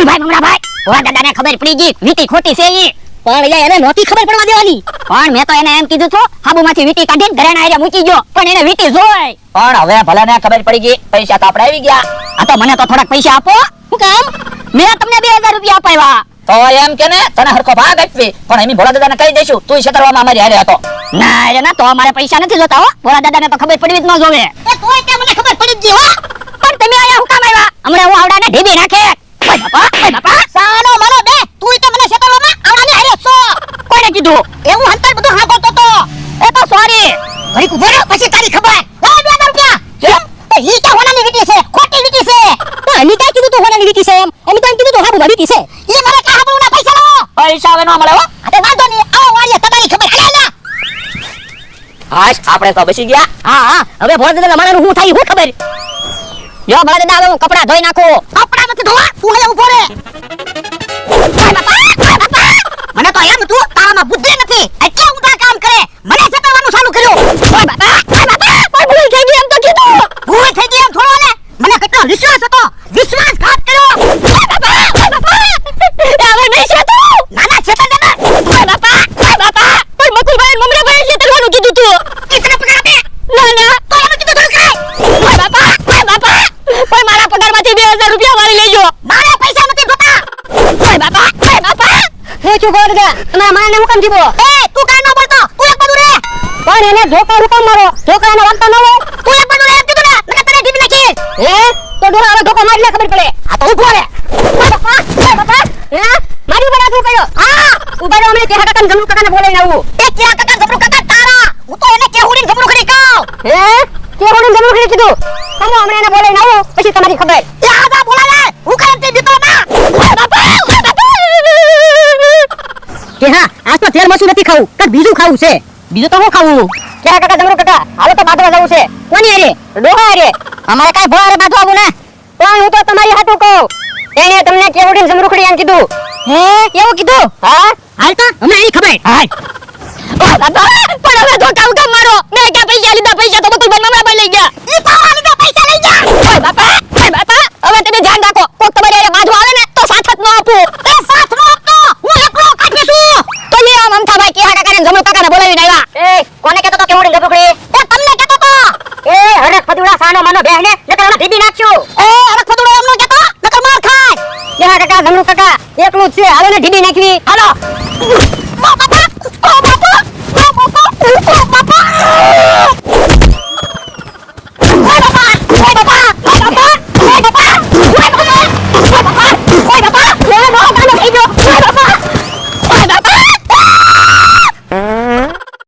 ભાઈ મમરા ભાઈ, ઓલા દાદાને ખબર પડી ગઈ વીટી ખોટી છે ઈ. પણ એને નહોતી ખબર પડવા દેવાની. પણ મેં તો એને એમ કીધું તો હાબુમાંથી વીટી કાઢીને ઘરેણા આયા મૂકી ગયો, પણ એને વીટી જોઈ. પણ હવે ભલાને ખબર પડી ગઈ, પૈસા તો આપણે આવી ગયા. આ તો મને તો થોડાક પૈસા આપો. શું કામ? મેં તમને 2000 રૂપિયા આપ્યા. તો એમ કે ને તને હરખો ભાગ આપવી, પણ એમ ભોળા દાદાને કહી દઈશું તું છેતરવામાં અમારી હારે હતો. ના રે ના, તો અમારે પૈસા નથી જોતા હો. ભોળા દાદાને તો ખબર પડવી જ ન જોવે. એ તોય કે મને ખબર પડી ગઈ હો. પણ તમે આયા હું કામ આવ્યા? હમણાં હું આવડાને ઢીબી નાખે. ઓય બાપા સાનો મારો બે, તુંય તો મને છેતરવામાં આવડાને હારે છો. કોણે કીધું? એવું હંતર બધું હાંભળતો તો. એ તો સોરી. ઘડીક ઉભો રહો પછી તારી ખબર. લાવ 2000 રૂપિયા. કેમ? ઈ તો હોનાની વીટી છે, ખોટી વીટી છે. તો એની કાઈ કીધું તું હોનાની વીટી છે એમ? એની તો એમ કીધું તું હાબુ વીટી છે. ઈ મને કા હાબુના પૈસા લાવો. પૈસા હવે ન મળે હો. આ તો વાંધો નહીં, આવો વાળીએ તમારી ખબર. હાલા હાશ આપણે તો બસી ગયા. હા હવે ભોળા દાદા મારાનું હું થાય હું ખબર. જો ભોળા દાદા હવે હું કપડા ધોઈ નાખું. કપડા નથી ધોવા, તું અહીંયા ઊભો રહે. બાપા મને તો એમ તું તારામાં બુદ્ધિ નથી, એટલે ઊંધા કામ કરે. મને છેતરવાનું ચાલુ કર્યું. ઓય બાપા પણ ભૂલ થઈ ગઈ એમ તો કીધું. ભૂલ થઈ ગઈ એમ થોડો ને, મને કેટલો વિશ્વાસ હતો, વિશ્વાસઘાત કર્યો. બાપા હવે નહીં છે તું. નાના છેતર દેના. ઓય બાપા પણ મકુલભાઈ અને મમરાભાઈ છેતરવાનું કીધું તું. ઇતને પગાર આપે. ના તો એમ કીધું થોડું કાઈ. ઓય બાપા પણ મારા પગારમાંથી 2000 રૂપિયા વાળી લેજો. મારે પૈસા નથી જોતા. ઓય બાપા હે ચુગોર દે, તમારા માને હું કામ જીવો? એ તું કાઈ ન બોલતો, તું એક બાજુ રહે. પણ એને ધોકા હુકમ મારો, ધોકાનો વાંધો ન હોય. તું એક બાજુ રહે એમ કીધું ને, મને તને ઢીબી નાખીશ. તો ડોરા હવે ધોકા મારી લે ખબર પડે. આ તો ઊભો રહે. બાપા હે મારી ઉપર હાથ ઉપાડ્યો. હા ઉભા રહો, અમે તેહા કાકાને જમરૂ કાકાને બોલાઈને આવું. એ તેહા કાકા જમરૂ કાકા તારા, હું તો એને કેહુડીને જમરૂ ખરી કહું. હે કેહુડીને જમરૂ ખરી કીધું? તમે અમને એને બોલાઈને આવો પછી તમારી ખબર. એ આજા બોલાવે, હું કાઈ તે દીતો ના. બાપા કે હા આજ તો તેલ મસું નથી ખાવું, કે બીજું ખાવું છે. બીજું તો હું ખાવું? કેહા કાકા જમરૂ કાકા હાલો તો બાંધવા જવું છે. કોની હારે? ડોહા હારે. અમારે કાઈ ભોળા હારે બાંધવા આવું ને. પણ હું તો તમારી હાટું કહું, એને તમને કેવડીને જમરૂખડી એમ કીધું. હે એવું કીધું? હા હાલ તો અમને એની ખબર. હાલ ઓ બાબા પણ હવે ધોકા ઉકા મારો. મેં કે પૈસા લીધા, પૈસા તો બકુલ બનવા ભાઈ લઈ ગયા. ઈ તો આ લીધા પૈસા લઈ ગયા. ઓય બાપા હવે તમે ધ્યાન રાખો, કોક તમારી હારે બાંધવા આવે ને તો સાથ જ ન આપું. એ સાથ ન આપતો, હું એકલો કાઢી છું. તો લે આમ અમથાભાઈ કેહા કાકાને જમરૂ કાકાને બોલાવીને આવ્યા. એ કોને કહેતો તો કેવડીને જમરૂખડી? એ તમને કહેતો તો. એ હરખ ફદુડા સાનો માનો બેહને નકર ઓલા ઢીબી નાખ્યું. એ હરખ ફદુડા એમ ન કહેતો, નકર માર ખાય. કેહા કાકા જમરૂ કાકા એકલું જ છે, હાલો ને ઢીબી નાખવી. હાલો બાપા બાપા